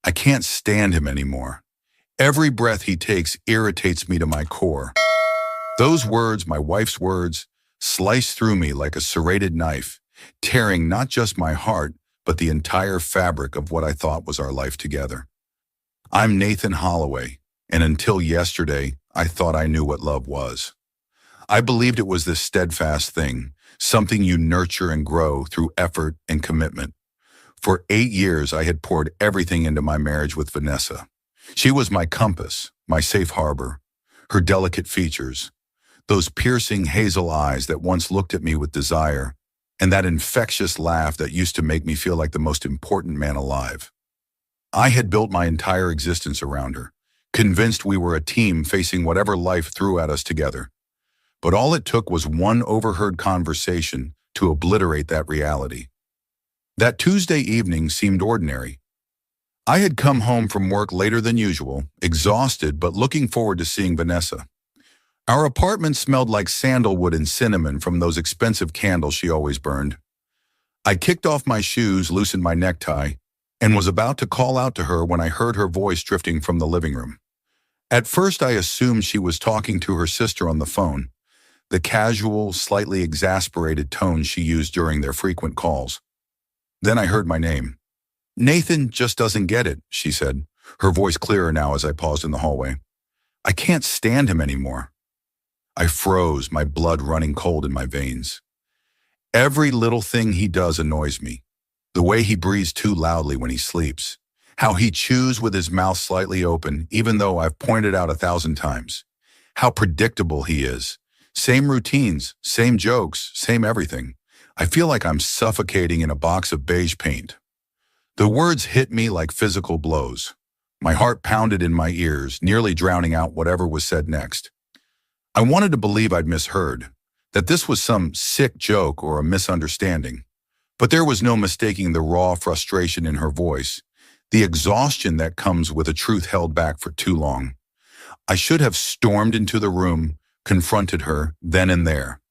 I can't stand him anymore. Every breath he takes irritates me to my core. Those words, my wife's words, slice through me like a serrated knife, tearing not just my heart, but the entire fabric of what I thought was our life together. I'm Nathan Holloway, and until yesterday, I thought I knew what love was. I believed it was this steadfast thing, something you nurture and grow through effort and commitment. For 8 years, I had poured everything into my marriage with Vanessa. She was my compass, my safe harbor, her delicate features, those piercing hazel eyes that once looked at me with desire, and that infectious laugh that used to make me feel like the most important man alive. I had built my entire existence around her, convinced we were a team facing whatever life threw at us together. But all it took was one overheard conversation to obliterate that reality. That Tuesday evening seemed ordinary. I had come home from work later than usual, exhausted but looking forward to seeing Vanessa. Our apartment smelled like sandalwood and cinnamon from those expensive candles she always burned. I kicked off my shoes, loosened my necktie, and was about to call out to her when I heard her voice drifting from the living room. At first, I assumed she was talking to her sister on the phone, the casual, slightly exasperated tone she used during their frequent calls. Then I heard my name. "Nathan just doesn't get it," she said, her voice clearer now as I paused in the hallway. "I can't stand him anymore." I froze, my blood running cold in my veins. Every little thing he does annoys me. The way he breathes too loudly when he sleeps. How he chews with his mouth slightly open, even though I've pointed out 1,000 times. How predictable he is. Same routines, same jokes, same everything. I feel like I'm suffocating in a box of beige paint. The words hit me like physical blows. My heart pounded in my ears, nearly drowning out whatever was said next. I wanted to believe I'd misheard, that this was some sick joke or a misunderstanding. But there was no mistaking the raw frustration in her voice, the exhaustion that comes with a truth held back for too long. I should have stormed into the room, confronted her, then and there.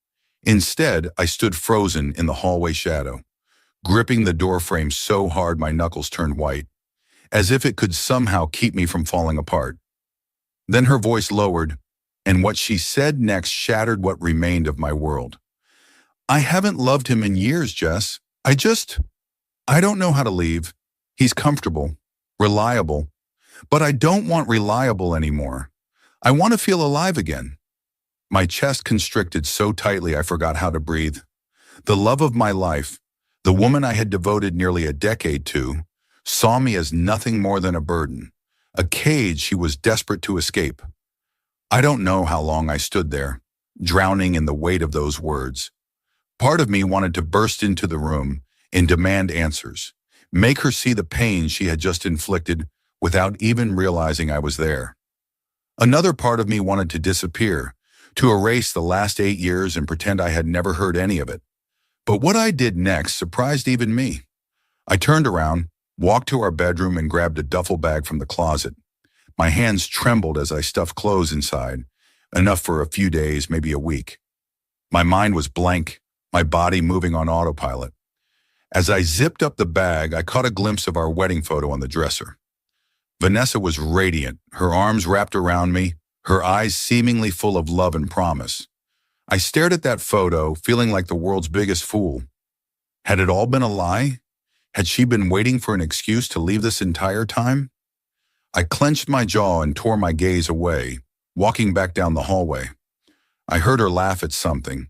Instead, I stood frozen in the hallway shadow, gripping the doorframe so hard my knuckles turned white, as if it could somehow keep me from falling apart. Then her voice lowered, and what she said next shattered what remained of my world. "I haven't loved him in years, Jess. I don't know how to leave. He's comfortable, reliable, but I don't want reliable anymore. I want to feel alive again." My chest constricted so tightly I forgot how to breathe. The love of my life, the woman I had devoted nearly a decade to, saw me as nothing more than a burden, a cage she was desperate to escape. I don't know how long I stood there, drowning in the weight of those words. Part of me wanted to burst into the room and demand answers, make her see the pain she had just inflicted without even realizing I was there. Another part of me wanted to disappear, to erase the last 8 years and pretend I had never heard any of it. But what I did next surprised even me. I turned around, walked to our bedroom and grabbed a duffel bag from the closet. My hands trembled as I stuffed clothes inside, enough for a few days, maybe a week. My mind was blank, my body moving on autopilot. As I zipped up the bag, I caught a glimpse of our wedding photo on the dresser. Vanessa was radiant, her arms wrapped around me, her eyes seemingly full of love and promise. I stared at that photo, feeling like the world's biggest fool. Had it all been a lie? Had she been waiting for an excuse to leave this entire time? I clenched my jaw and tore my gaze away, walking back down the hallway. I heard her laugh at something,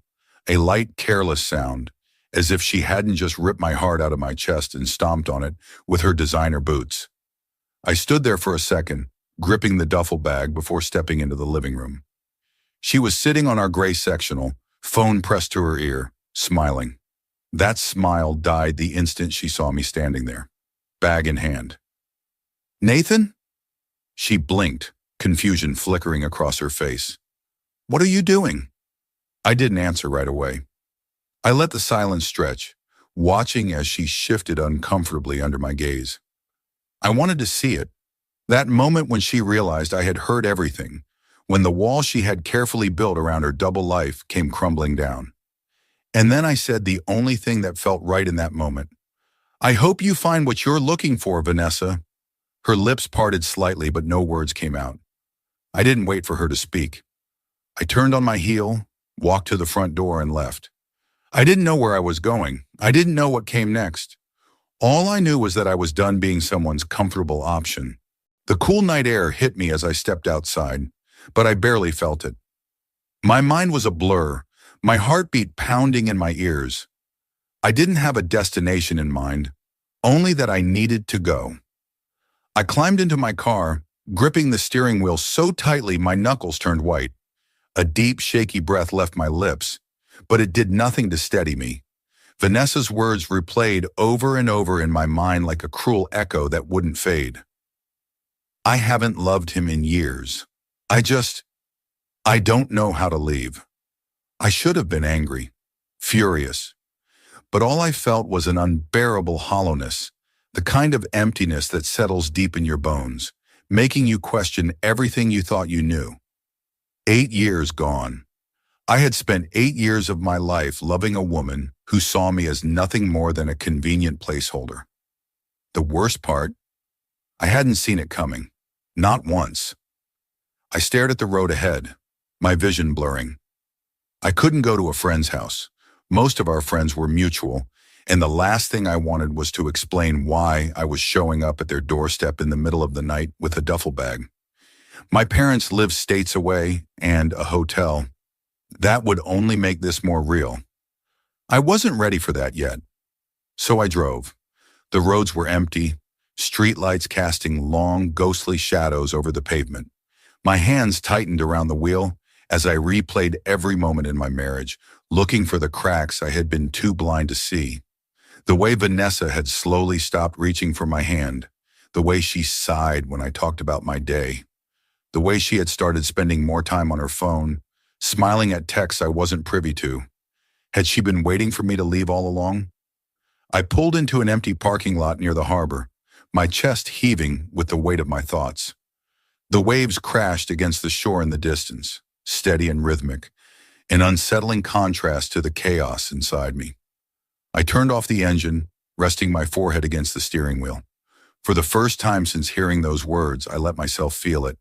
a light, careless sound, as if she hadn't just ripped my heart out of my chest and stomped on it with her designer boots. I stood there for a second, gripping the duffel bag before stepping into the living room. She was sitting on our gray sectional, phone pressed to her ear, smiling. That smile died the instant she saw me standing there, bag in hand. "Nathan?" She blinked, confusion flickering across her face. "What are you doing?" I didn't answer right away. I let the silence stretch, watching as she shifted uncomfortably under my gaze. I wanted to see it. That moment when she realized I had heard everything, when the wall she had carefully built around her double life came crumbling down. And then I said the only thing that felt right in that moment. "I hope you find what you're looking for, Vanessa." Her lips parted slightly, but no words came out. I didn't wait for her to speak. I turned on my heel, walked to the front door, and left. I didn't know where I was going. I didn't know what came next. All I knew was that I was done being someone's comfortable option. The cool night air hit me as I stepped outside, but I barely felt it. My mind was a blur, my heartbeat pounding in my ears. I didn't have a destination in mind, only that I needed to go. I climbed into my car, gripping the steering wheel so tightly my knuckles turned white. A deep, shaky breath left my lips, but it did nothing to steady me. Vanessa's words replayed over and over in my mind like a cruel echo that wouldn't fade. I haven't loved him in years. I don't know how to leave. I should have been angry, furious, but all I felt was an unbearable hollowness, the kind of emptiness that settles deep in your bones, making you question everything you thought you knew. 8 years gone. I had spent 8 years of my life loving a woman who saw me as nothing more than a convenient placeholder. The worst part, I hadn't seen it coming, not once. I stared at the road ahead, my vision blurring. I couldn't go to a friend's house. Most of our friends were mutual, and the last thing I wanted was to explain why I was showing up at their doorstep in the middle of the night with a duffel bag. My parents lived states away, and a hotel. That would only make this more real. I wasn't ready for that yet. So I drove. The roads were empty, streetlights casting long, ghostly shadows over the pavement. My hands tightened around the wheel as I replayed every moment in my marriage, looking for the cracks I had been too blind to see. The way Vanessa had slowly stopped reaching for my hand, the way she sighed when I talked about my day, the way she had started spending more time on her phone, smiling at texts I wasn't privy to. Had she been waiting for me to leave all along? I pulled into an empty parking lot near the harbor, my chest heaving with the weight of my thoughts. The waves crashed against the shore in the distance, steady and rhythmic, an unsettling contrast to the chaos inside me. I turned off the engine, resting my forehead against the steering wheel. For the first time since hearing those words, I let myself feel it.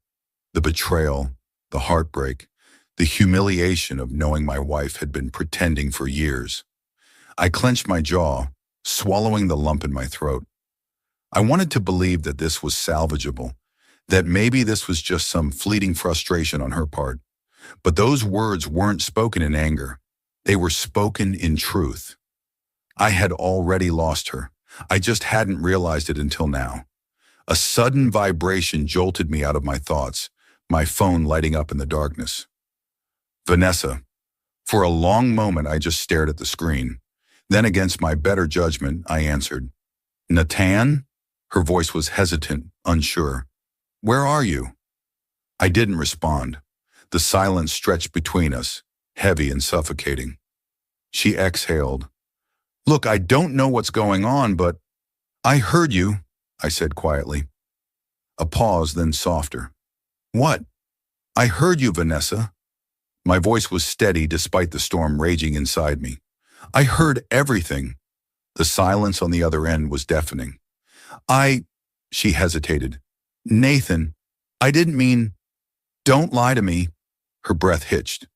The betrayal, the heartbreak, the humiliation of knowing my wife had been pretending for years. I clenched my jaw, swallowing the lump in my throat. I wanted to believe that this was salvageable, that maybe this was just some fleeting frustration on her part. But those words weren't spoken in anger. They were spoken in truth. I had already lost her. I just hadn't realized it until now. A sudden vibration jolted me out of my thoughts, my phone lighting up in the darkness. Vanessa. For a long moment, I just stared at the screen. Then, against my better judgment, I answered. Natan? Her voice was hesitant, unsure. Where are you? I didn't respond. The silence stretched between us, heavy and suffocating. She exhaled. Look, I don't know what's going on, but I heard you, I said quietly. A pause, then softer. What? I heard you, Vanessa. My voice was steady despite the storm raging inside me. I heard everything. The silence on the other end was deafening. She hesitated. Nathan, I didn't mean, don't lie to me. Her breath hitched.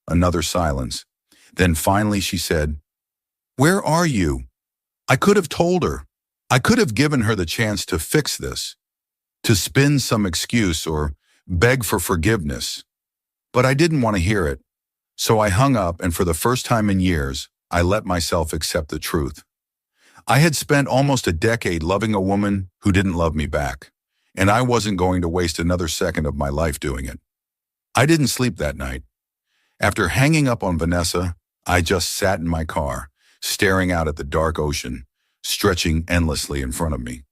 Another silence. Then finally she said, Where are you? I could have told her. I could have given her the chance to fix this, to spin some excuse or beg for forgiveness. But I didn't want to hear it. So I hung up, and for the first time in years, I let myself accept the truth. I had spent almost a decade loving a woman who didn't love me back, and I wasn't going to waste another second of my life doing it. I didn't sleep that night. After hanging up on Vanessa, I just sat in my car, staring out at the dark ocean, stretching endlessly in front of me.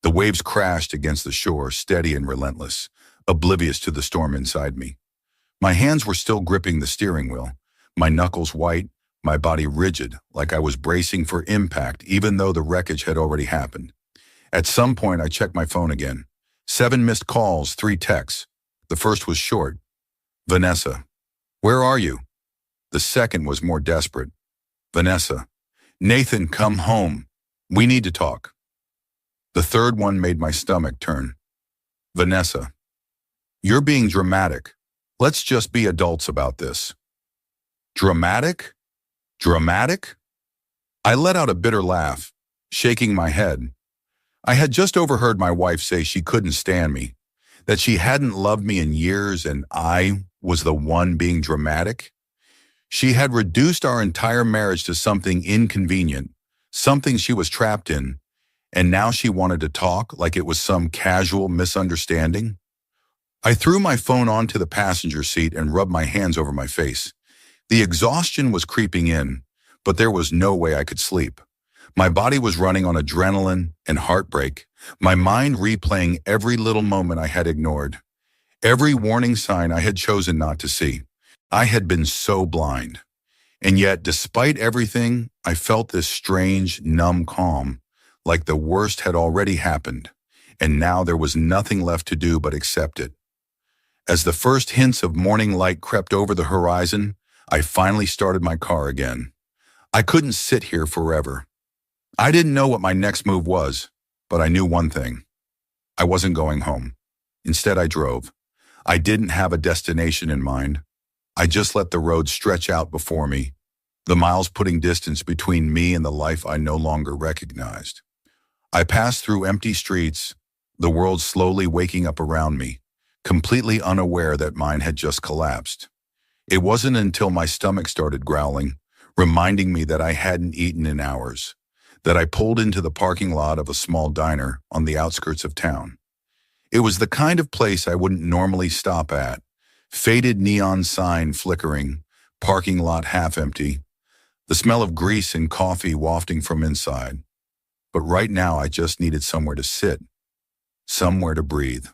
The waves crashed against the shore, steady and relentless, oblivious to the storm inside me. My hands were still gripping the steering wheel, my knuckles white, my body rigid, like I was bracing for impact, even though the wreckage had already happened. At some point, I checked my phone again. 7 missed calls, 3 texts. The first was short. Vanessa, where are you? The second was more desperate. Vanessa, Nathan, come home. We need to talk. The third one made my stomach turn. Vanessa, you're being dramatic. Let's just be adults about this. Dramatic? Dramatic? I let out a bitter laugh, shaking my head. I had just overheard my wife say she couldn't stand me, that she hadn't loved me in years and I was the one being dramatic. She had reduced our entire marriage to something inconvenient, something she was trapped in, and now she wanted to talk like it was some casual misunderstanding. I threw my phone onto the passenger seat and rubbed my hands over my face. The exhaustion was creeping in, but there was no way I could sleep. My body was running on adrenaline and heartbreak, my mind replaying every little moment I had ignored, every warning sign I had chosen not to see. I had been so blind. And yet, despite everything, I felt this strange, numb calm, like the worst had already happened, and now there was nothing left to do but accept it. As the first hints of morning light crept over the horizon, I finally started my car again. I couldn't sit here forever. I didn't know what my next move was, but I knew one thing. I wasn't going home. Instead, I drove. I didn't have a destination in mind. I just let the road stretch out before me, the miles putting distance between me and the life I no longer recognized. I passed through empty streets, the world slowly waking up around me, completely unaware that mine had just collapsed. It wasn't until my stomach started growling, reminding me that I hadn't eaten in hours, that I pulled into the parking lot of a small diner on the outskirts of town. It was the kind of place I wouldn't normally stop at, faded neon sign flickering, parking lot half empty, the smell of grease and coffee wafting from inside. But right now I just needed somewhere to sit, somewhere to breathe.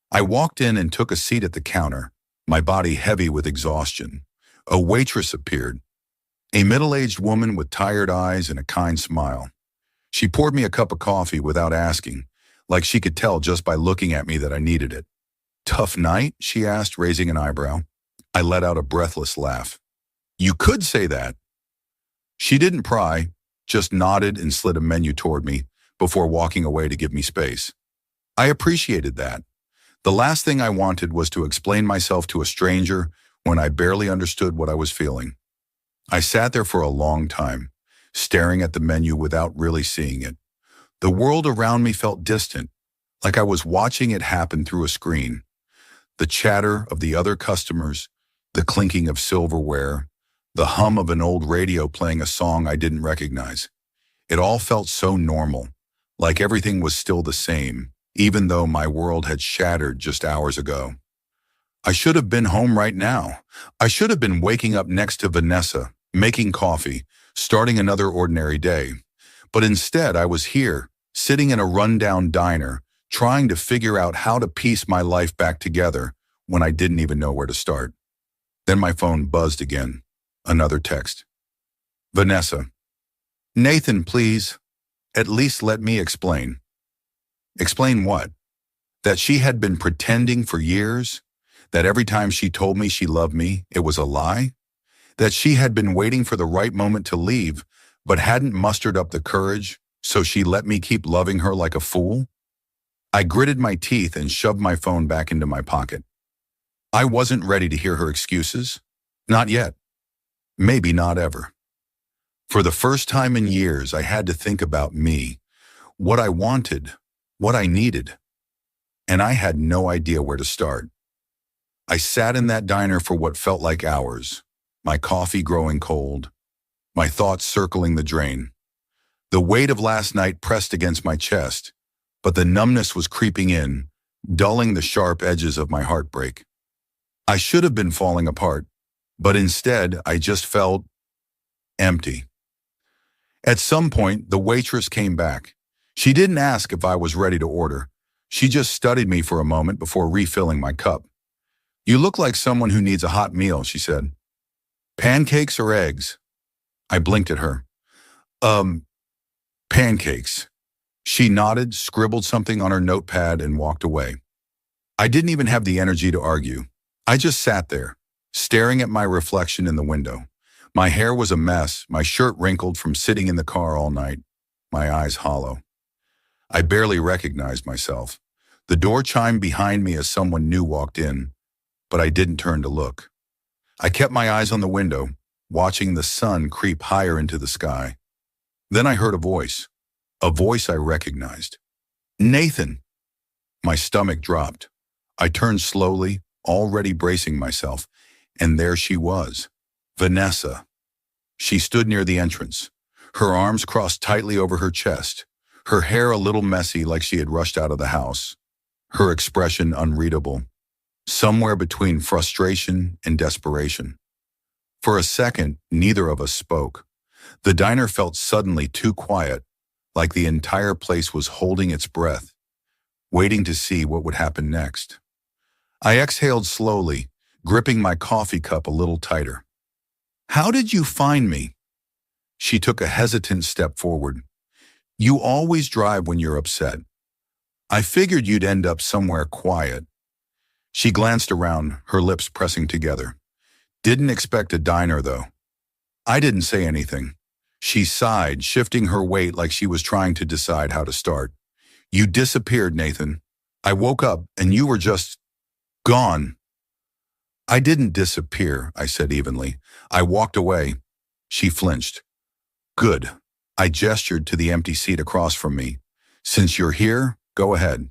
I walked in and took a seat at the counter, my body heavy with exhaustion. A waitress appeared, a middle-aged woman with tired eyes and a kind smile. She poured me a cup of coffee without asking, like she could tell just by looking at me that I needed it. "Tough night?" she asked, raising an eyebrow. I let out a breathless laugh. "You could say that." She didn't pry, just nodded and slid a menu toward me before walking away to give me space. I appreciated that. The last thing I wanted was to explain myself to a stranger when I barely understood what I was feeling. I sat there for a long time, staring at the menu without really seeing it. The world around me felt distant, like I was watching it happen through a screen. The chatter of the other customers, the clinking of silverware, the hum of an old radio playing a song I didn't recognize. It all felt so normal, like everything was still the same, even though my world had shattered just hours ago. I should have been home right now. I should have been waking up next to Vanessa, making coffee, starting another ordinary day. But instead, I was here, sitting in a rundown diner, trying to figure out how to piece my life back together when I didn't even know where to start. Then my phone buzzed again. Another text. "Vanessa. Nathan, please. At least let me explain." Explain what? That she had been pretending for years? That every time she told me she loved me, it was a lie? That she had been waiting for the right moment to leave, but hadn't mustered up the courage, so she let me keep loving her like a fool? I gritted my teeth and shoved my phone back into my pocket. I wasn't ready to hear her excuses. Not yet. Maybe not ever. For the first time in years, I had to think about me, what I wanted, what I needed, and I had no idea where to start. I sat in that diner for what felt like hours, my coffee growing cold, my thoughts circling the drain. The weight of last night pressed against my chest, but the numbness was creeping in, dulling the sharp edges of my heartbreak. I should have been falling apart, but instead I just felt empty. At some point, the waitress came back. She didn't ask if I was ready to order. She just studied me for a moment before refilling my cup. "You look like someone who needs a hot meal," she said. "Pancakes or eggs?" I blinked at her. Pancakes." She nodded, scribbled something on her notepad, and walked away. I didn't even have the energy to argue. I just sat there, staring at my reflection in the window. My hair was a mess, my shirt wrinkled from sitting in the car all night, my eyes hollow. I barely recognized myself. The door chimed behind me as someone new walked in, but I didn't turn to look. I kept my eyes on the window, watching the sun creep higher into the sky. Then I heard a voice I recognized. Nathan! My stomach dropped. I turned slowly, already bracing myself, and there she was, Vanessa. She stood near the entrance, her arms crossed tightly over her chest, her hair a little messy like she had rushed out of the house, her expression unreadable, somewhere between frustration and desperation. For a second, neither of us spoke. The diner felt suddenly too quiet, like the entire place was holding its breath, waiting to see what would happen next. I exhaled slowly, gripping my coffee cup a little tighter. How did you find me? She took a hesitant step forward. You always drive when you're upset. I figured you'd end up somewhere quiet. She glanced around, her lips pressing together. Didn't expect a diner, though. I didn't say anything. She sighed, shifting her weight like she was trying to decide how to start. You disappeared, Nathan. I woke up and you were just gone. I didn't disappear, I said evenly. I walked away. She flinched. Good. I gestured to the empty seat across from me. Since you're here, go ahead.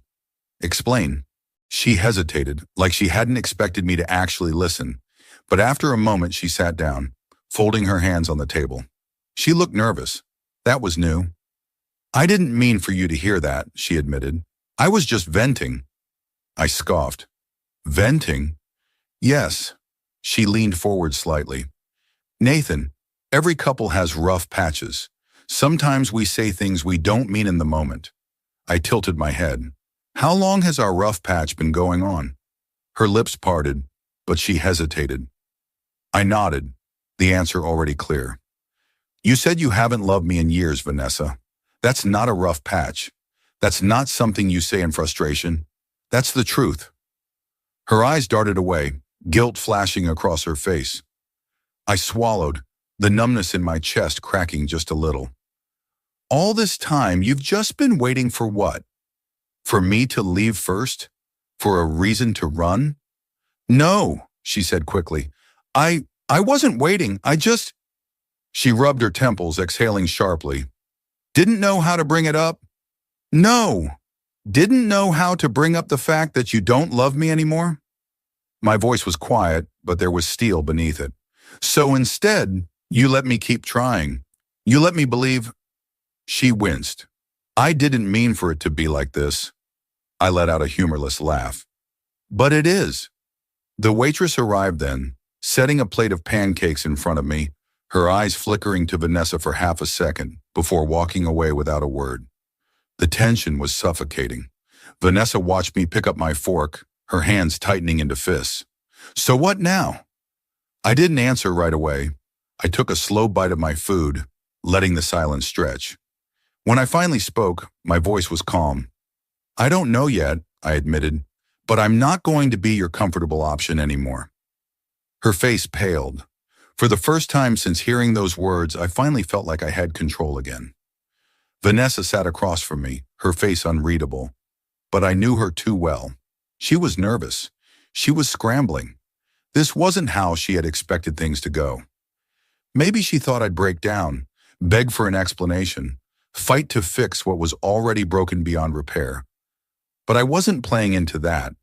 Explain. She hesitated, like she hadn't expected me to actually listen. But after a moment, she sat down, folding her hands on the table. She looked nervous. That was new. I didn't mean for you to hear that, she admitted. I was just venting. I scoffed. Venting? Yes. She leaned forward slightly. Nathan, every couple has rough patches. Sometimes we say things we don't mean in the moment. I tilted my head. How long has our rough patch been going on? Her lips parted, but she hesitated. I nodded, the answer already clear. You said you haven't loved me in years, Vanessa. That's not a rough patch. That's not something you say in frustration. That's the truth. Her eyes darted away, guilt flashing across her face. I swallowed, the numbness in my chest cracking just a little. All this time, you've just been waiting for what? For me to leave first? For a reason to run? No, she said quickly. I wasn't waiting. She rubbed her temples, exhaling sharply. Didn't know how to bring it up? No. Didn't know how to bring up the fact that you don't love me anymore? My voice was quiet, but there was steel beneath it. So instead, you let me keep trying. You let me believe. She winced. I didn't mean for it to be like this. I let out a humorless laugh. But it is. The waitress arrived then, setting a plate of pancakes in front of me, her eyes flickering to Vanessa for half a second before walking away without a word. The tension was suffocating. Vanessa watched me pick up my fork, her hands tightening into fists. So what now? I didn't answer right away. I took a slow bite of my food, letting the silence stretch. When I finally spoke, my voice was calm. I don't know yet, I admitted, but I'm not going to be your comfortable option anymore. Her face paled. For the first time since hearing those words, I finally felt like I had control again. Vanessa sat across from me, her face unreadable. But I knew her too well. She was nervous. She was scrambling. This wasn't how she had expected things to go. Maybe she thought I'd break down, beg for an explanation, fight to fix what was already broken beyond repair. But I wasn't playing into that.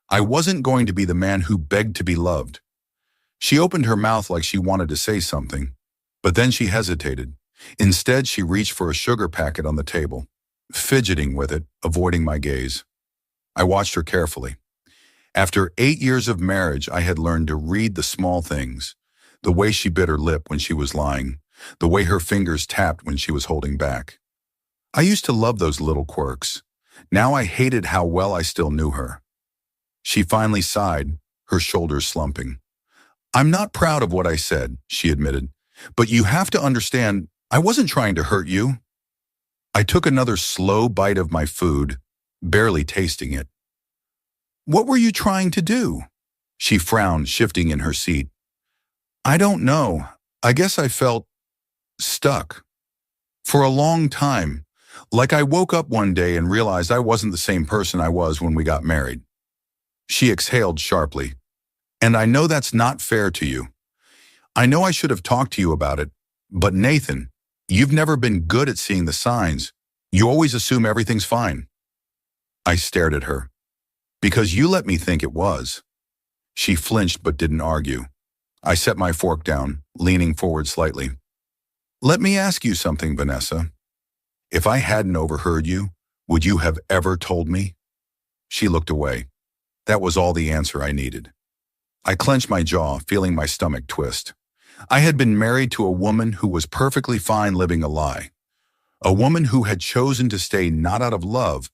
I wasn't going to be the man who begged to be loved. She opened her mouth like she wanted to say something, but then she hesitated. Instead, she reached for a sugar packet on the table, fidgeting with it, avoiding my gaze. I watched her carefully. After 8 years of marriage, I had learned to read the small things, the way she bit her lip when she was lying, the way her fingers tapped when she was holding back. I used to love those little quirks. Now I hated how well I still knew her. She finally sighed, her shoulders slumping. I'm not proud of what I said, she admitted, but you have to understand, I wasn't trying to hurt you. I took another slow bite of my food, barely tasting it. What were you trying to do? She frowned, shifting in her seat. I don't know. I guess I felt stuck. For a long time, Like I woke up one day and realized I wasn't the same person I was when we got married. She exhaled sharply. And I know that's not fair to you. I know I should have talked to you about it, but Nathan, you've never been good at seeing the signs. You always assume everything's fine. I stared at her. Because you let me think it was. She flinched but didn't argue. I set my fork down, leaning forward slightly. Let me ask you something, Vanessa. If I hadn't overheard you, would you have ever told me? She looked away. That was all the answer I needed. I clenched my jaw, feeling my stomach twist. I had been married to a woman who was perfectly fine living a lie. A woman who had chosen to stay not out of love,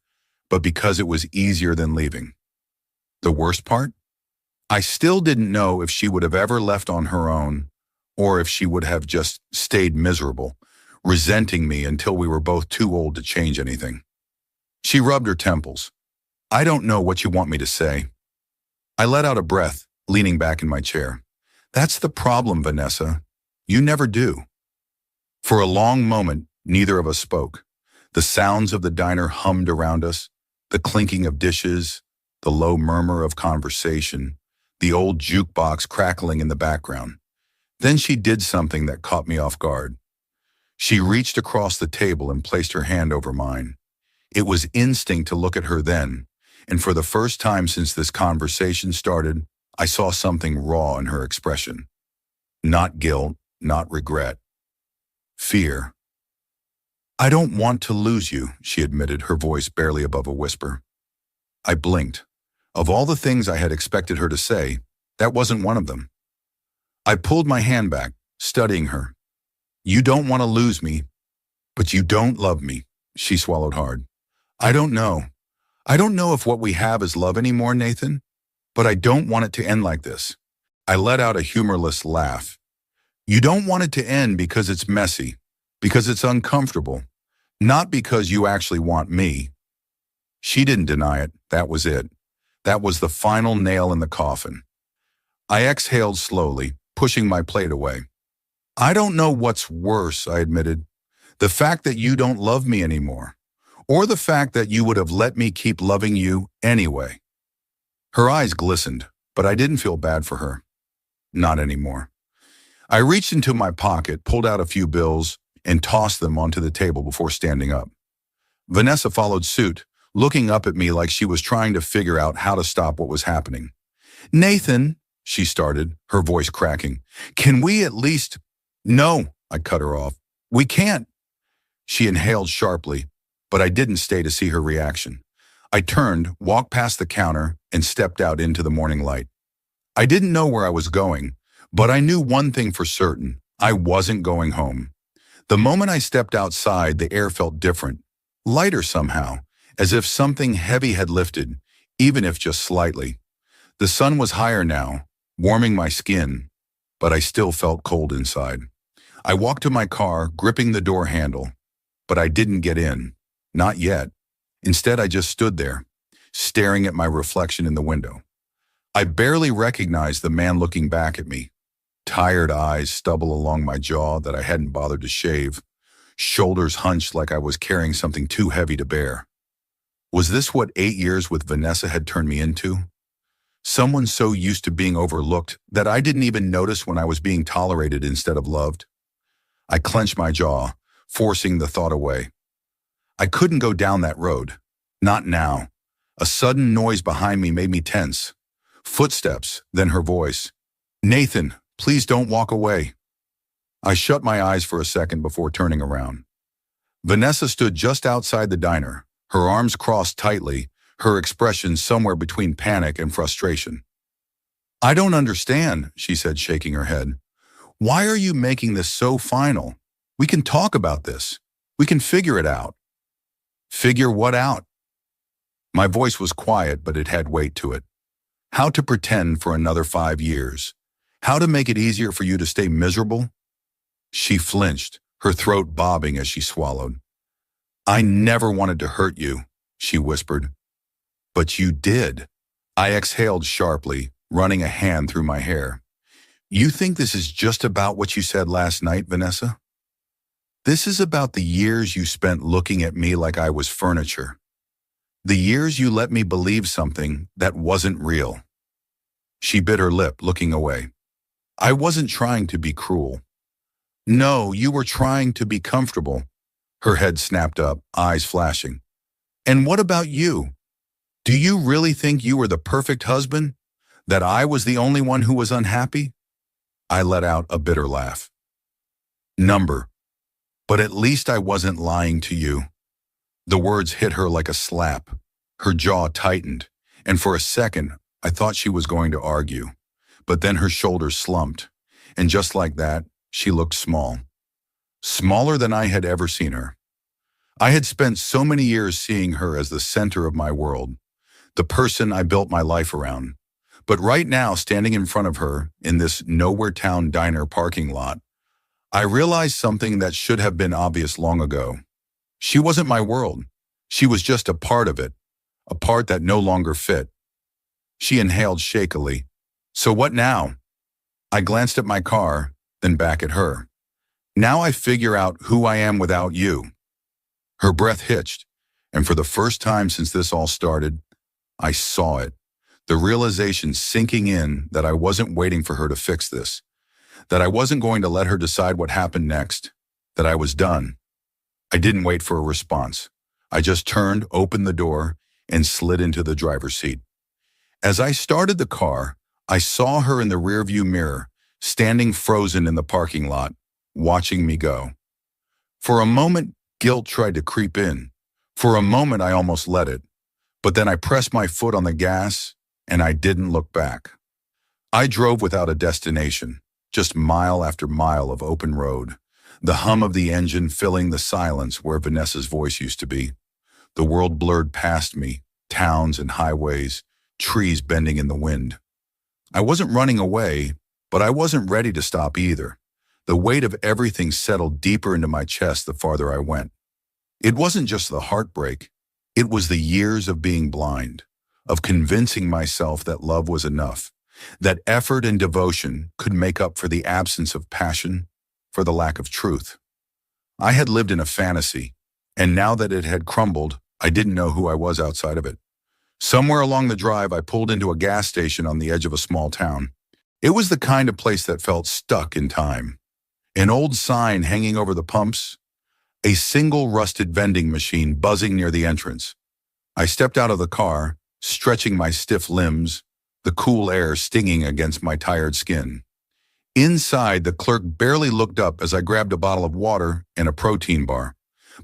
but because it was easier than leaving. The worst part? I still didn't know if she would have ever left on her own, or if she would have just stayed miserable, resenting me until we were both too old to change anything. She rubbed her temples. I don't know what you want me to say. I let out a breath, leaning back in my chair. That's the problem, Vanessa. You never do. For a long moment, neither of us spoke. The sounds of the diner hummed around us, the clinking of dishes, the low murmur of conversation, the old jukebox crackling in the background. Then she did something that caught me off guard. She reached across the table and placed her hand over mine. It was instinct to look at her then, and for the first time since this conversation started, I saw something raw in her expression. Not guilt, not regret. Fear. I don't want to lose you, she admitted, her voice barely above a whisper. I blinked. Of all the things I had expected her to say, that wasn't one of them. I pulled my hand back, studying her. You don't want to lose me, but you don't love me, she swallowed hard. I don't know. I don't know if what we have is love anymore, Nathan, but I don't want it to end like this. I let out a humorless laugh. You don't want it to end because it's messy, because it's uncomfortable, not because you actually want me. She didn't deny it. That was it. That was the final nail in the coffin. I exhaled slowly, pushing my plate away. I don't know what's worse, I admitted. The fact that you don't love me anymore, or the fact that you would have let me keep loving you anyway. Her eyes glistened, but I didn't feel bad for her. Not anymore. I reached into my pocket, pulled out a few bills, and tossed them onto the table before standing up. Vanessa followed suit, looking up at me like she was trying to figure out how to stop what was happening. Nathan, she started, her voice cracking, can we at least... No, I cut her off. We can't. She inhaled sharply, but I didn't stay to see her reaction. I turned, walked past the counter, and stepped out into the morning light. I didn't know where I was going, but I knew one thing for certain. I wasn't going home. The moment I stepped outside, the air felt different, lighter somehow, as if something heavy had lifted, even if just slightly. The sun was higher now, warming my skin, but I still felt cold inside. I walked to my car, gripping the door handle, but I didn't get in. Not yet. Instead, I just stood there, staring at my reflection in the window. I barely recognized the man looking back at me. Tired eyes, stubble along my jaw that I hadn't bothered to shave, shoulders hunched like I was carrying something too heavy to bear. Was this what 8 years with Vanessa had turned me into? Someone so used to being overlooked that I didn't even notice when I was being tolerated instead of loved? I clenched my jaw, forcing the thought away. I couldn't go down that road. Not now. A sudden noise behind me made me tense. Footsteps, then her voice. Nathan, please don't walk away. I shut my eyes for a second before turning around. Vanessa stood just outside the diner, her arms crossed tightly, her expression somewhere between panic and frustration. I don't understand, she said, shaking her head. Why are you making this so final? We can talk about this. We can figure it out. Figure what out? My voice was quiet, but it had weight to it. How to pretend for another 5 years? How to make it easier for you to stay miserable? She flinched, her throat bobbing as she swallowed. I never wanted to hurt you, she whispered. But you did. I exhaled sharply, running a hand through my hair. You think this is just about what you said last night, Vanessa? This is about the years you spent looking at me like I was furniture. The years you let me believe something that wasn't real. She bit her lip, looking away. I wasn't trying to be cruel. No, you were trying to be comfortable. Her head snapped up, eyes flashing. And what about you? Do you really think you were the perfect husband? That I was the only one who was unhappy? I let out a bitter laugh. Number. But at least I wasn't lying to you. The words hit her like a slap. Her jaw tightened, and for a second, I thought she was going to argue. But then her shoulders slumped, and just like that, she looked small. Smaller than I had ever seen her. I had spent so many years seeing her as the center of my world, the person I built my life around. But right now, standing in front of her in this Nowhere Town diner parking lot, I realized something that should have been obvious long ago. She wasn't my world. She was just a part of it, a part that no longer fit. She inhaled shakily. So what now? I glanced at my car, then back at her. Now I figure out who I am without you. Her breath hitched, and for the first time since this all started, I saw it. The realization sinking in that I wasn't waiting for her to fix this, that I wasn't going to let her decide what happened next, that I was done. I didn't wait for a response. I just turned, opened the door, and slid into the driver's seat. As I started the car, I saw her in the rearview mirror, standing frozen in the parking lot, watching me go. For a moment, guilt tried to creep in. For a moment, I almost let it. But then I pressed my foot on the gas, and I didn't look back. I drove without a destination, just mile after mile of open road, the hum of the engine filling the silence where Vanessa's voice used to be. The world blurred past me, towns and highways, trees bending in the wind. I wasn't running away, but I wasn't ready to stop either. The weight of everything settled deeper into my chest the farther I went. It wasn't just the heartbreak. It was the years of being blind, of convincing myself that love was enough, that effort and devotion could make up for the absence of passion, for the lack of truth. I had lived in a fantasy, and now that it had crumbled, I didn't know who I was outside of it. Somewhere along the drive, I pulled into a gas station on the edge of a small town. It was the kind of place that felt stuck in time. An old sign hanging over the pumps, a single rusted vending machine buzzing near the entrance. I stepped out of the car, stretching my stiff limbs, the cool air stinging against my tired skin. Inside, the clerk barely looked up as I grabbed a bottle of water and a protein bar.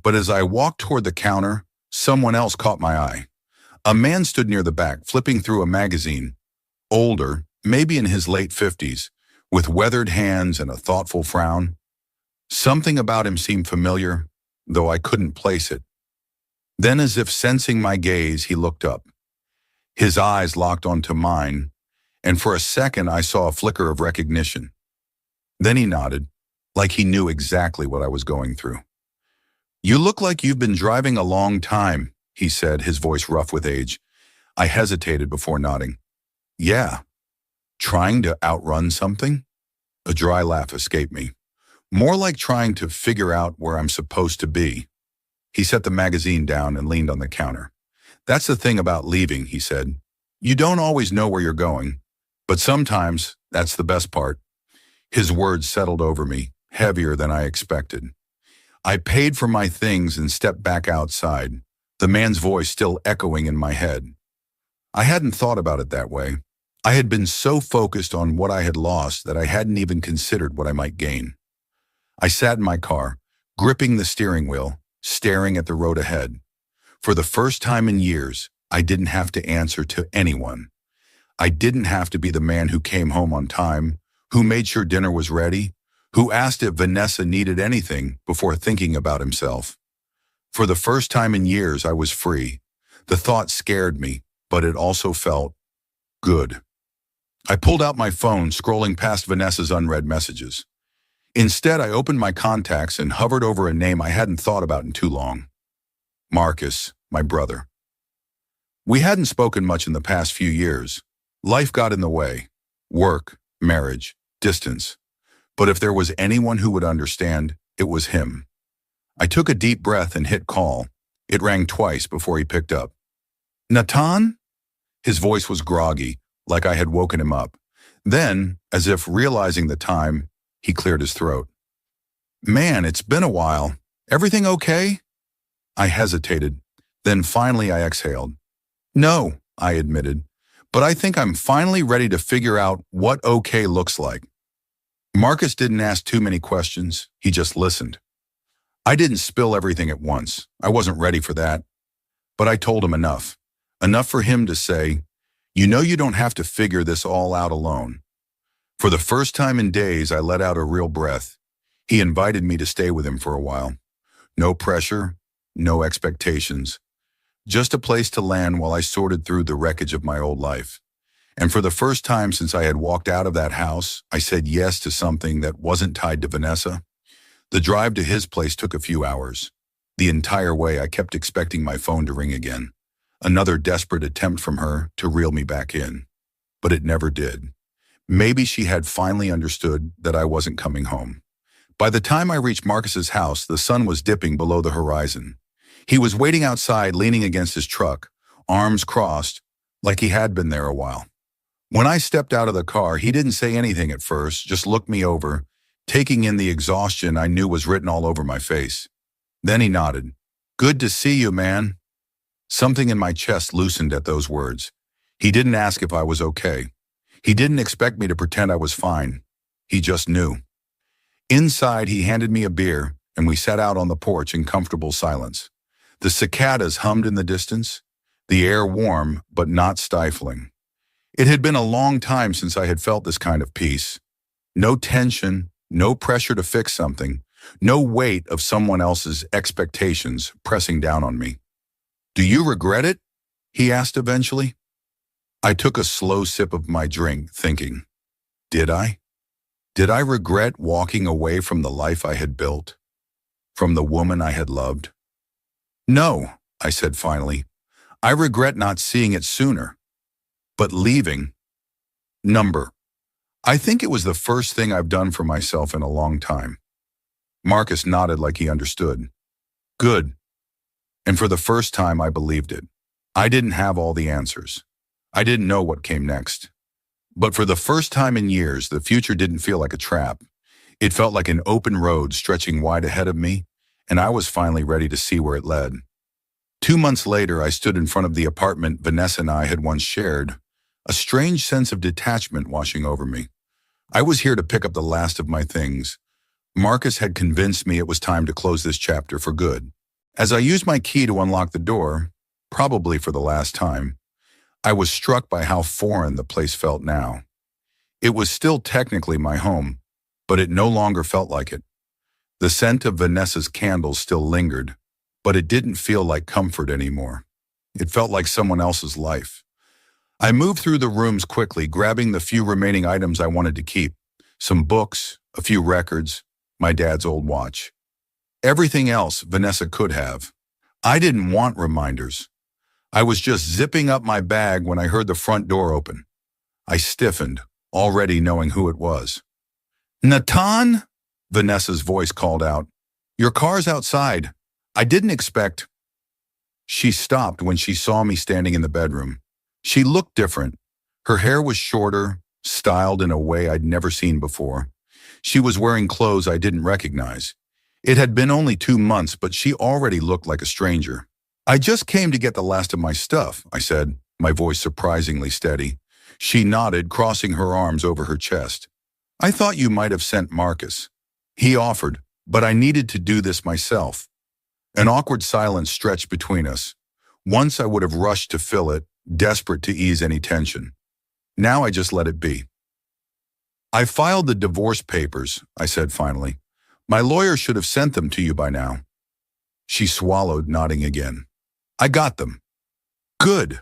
But as I walked toward the counter, someone else caught my eye. A man stood near the back, flipping through a magazine. Older, maybe in his late 50s, with weathered hands and a thoughtful frown. Something about him seemed familiar, though I couldn't place it. Then, as if sensing my gaze, he looked up. His eyes locked onto mine, and for a second I saw a flicker of recognition. Then he nodded, like he knew exactly what I was going through. "You look like you've been driving a long time," he said, his voice rough with age. I hesitated before nodding. "Yeah. Trying to outrun something?" A dry laugh escaped me. "More like trying to figure out where I'm supposed to be." He set the magazine down and leaned on the counter. "That's the thing about leaving," he said. "You don't always know where you're going, but sometimes that's the best part." His words settled over me, heavier than I expected. I paid for my things and stepped back outside, the man's voice still echoing in my head. I hadn't thought about it that way. I had been so focused on what I had lost that I hadn't even considered what I might gain. I sat in my car, gripping the steering wheel, staring at the road ahead. For the first time in years, I didn't have to answer to anyone. I didn't have to be the man who came home on time, who made sure dinner was ready, who asked if Vanessa needed anything before thinking about himself. For the first time in years, I was free. The thought scared me, but it also felt good. I pulled out my phone, scrolling past Vanessa's unread messages. Instead, I opened my contacts and hovered over a name I hadn't thought about in too long. Marcus, my brother. We hadn't spoken much in the past few years. Life got in the way. Work, marriage, distance. But if there was anyone who would understand, it was him. I took a deep breath and hit call. It rang twice before he picked up. Natan? His voice was groggy, like I had woken him up. Then, as if realizing the time, he cleared his throat. Man, it's been a while. Everything okay? I hesitated. Then finally I exhaled. No, I admitted, but I think I'm finally ready to figure out what okay looks like. Marcus didn't ask too many questions. He just listened. I didn't spill everything at once. I wasn't ready for that. But I told him enough. Enough for him to say, you know you don't have to figure this all out alone. For the first time in days, I let out a real breath. He invited me to stay with him for a while. No pressure, no expectations. Just a place to land while I sorted through the wreckage of my old life. And for the first time since I had walked out of that house, I said yes to something that wasn't tied to Vanessa. The drive to his place took a few hours. The entire way I kept expecting my phone to ring again. Another desperate attempt from her to reel me back in. But it never did. Maybe she had finally understood that I wasn't coming home. By the time I reached Marcus's house, the sun was dipping below the horizon. He was waiting outside, leaning against his truck, arms crossed, like he had been there a while. When I stepped out of the car, he didn't say anything at first, just looked me over, taking in the exhaustion I knew was written all over my face. Then he nodded. Good to see you, man. Something in my chest loosened at those words. He didn't ask if I was okay. He didn't expect me to pretend I was fine. He just knew. Inside, he handed me a beer, and we sat out on the porch in comfortable silence. The cicadas hummed in the distance, the air warm but not stifling. It had been a long time since I had felt this kind of peace. No tension, no pressure to fix something, no weight of someone else's expectations pressing down on me. Do you regret it? He asked eventually. I took a slow sip of my drink, thinking, did I? Did I regret walking away from the life I had built? From the woman I had loved? No, I said finally. I regret not seeing it sooner. But leaving. I think it was the first thing I've done for myself in a long time. Marcus nodded like he understood. Good. And for the first time, I believed it. I didn't have all the answers. I didn't know what came next. But for the first time in years, the future didn't feel like a trap. It felt like an open road stretching wide ahead of me, and I was finally ready to see where it led. 2 months later, I stood in front of the apartment Vanessa and I had once shared, a strange sense of detachment washing over me. I was here to pick up the last of my things. Marcus had convinced me it was time to close this chapter for good. As I used my key to unlock the door, probably for the last time, I was struck by how foreign the place felt now. It was still technically my home, but it no longer felt like it. The scent of Vanessa's candles still lingered, but it didn't feel like comfort anymore. It felt like someone else's life. I moved through the rooms quickly, grabbing the few remaining items I wanted to keep. Some books, a few records, my dad's old watch. Everything else Vanessa could have. I didn't want reminders. I was just zipping up my bag when I heard the front door open. I stiffened, already knowing who it was. Natan? Vanessa's voice called out. Your car's outside. I didn't expect. She stopped when she saw me standing in the bedroom. She looked different. Her hair was shorter, styled in a way I'd never seen before. She was wearing clothes I didn't recognize. It had been only 2 months, but she already looked like a stranger. I just came to get the last of my stuff, I said, my voice surprisingly steady. She nodded, crossing her arms over her chest. I thought you might have sent Marcus. He offered, but I needed to do this myself. An awkward silence stretched between us. Once I would have rushed to fill it, desperate to ease any tension. Now I just let it be. I filed the divorce papers, I said finally. My lawyer should have sent them to you by now. She swallowed, nodding again. I got them. Good.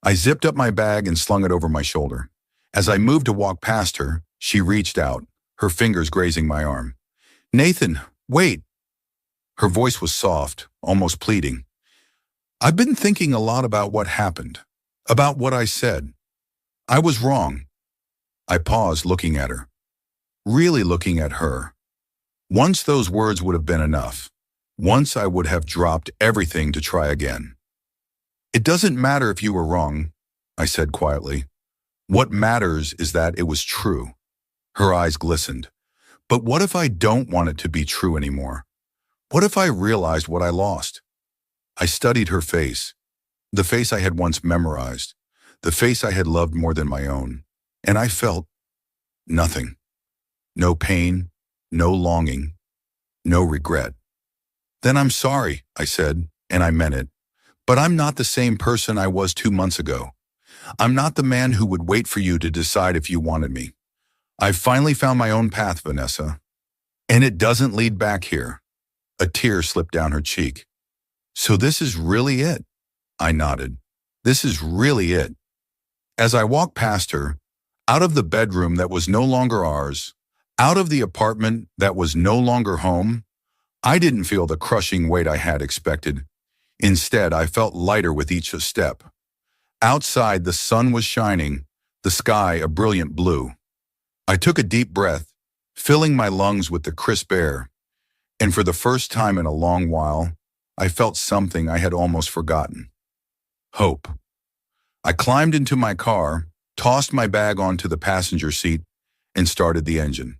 I zipped up my bag and slung it over my shoulder. As I moved to walk past her, she reached out, her fingers grazing my arm. Nathan, wait. Her voice was soft, almost pleading. I've been thinking a lot about what happened, about what I said. I was wrong. I paused, looking at her. Really looking at her. Once those words would have been enough. Once I would have dropped everything to try again. It doesn't matter if you were wrong, I said quietly. What matters is that it was true. Her eyes glistened. But what if I don't want it to be true anymore? What if I realized what I lost? I studied her face, the face I had once memorized, the face I had loved more than my own, and I felt nothing. No pain, no longing, no regret. Then I'm sorry, I said, and I meant it. But I'm not the same person I was 2 months ago. I'm not the man who would wait for you to decide if you wanted me. I've finally found my own path, Vanessa. And it doesn't lead back here. A tear slipped down her cheek. So this is really it? I nodded. This is really it. As I walked past her, out of the bedroom that was no longer ours, out of the apartment that was no longer home, I didn't feel the crushing weight I had expected. Instead, I felt lighter with each step. Outside, the sun was shining, the sky a brilliant blue. I took a deep breath, filling my lungs with the crisp air, and for the first time in a long while, I felt something I had almost forgotten. Hope. I climbed into my car, tossed my bag onto the passenger seat, and started the engine.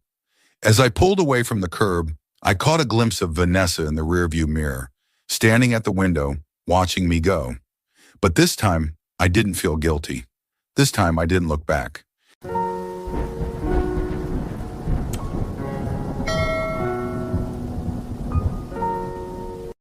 As I pulled away from the curb, I caught a glimpse of Vanessa in the rearview mirror, standing at the window, watching me go. But this time, I didn't feel guilty. This time, I didn't look back.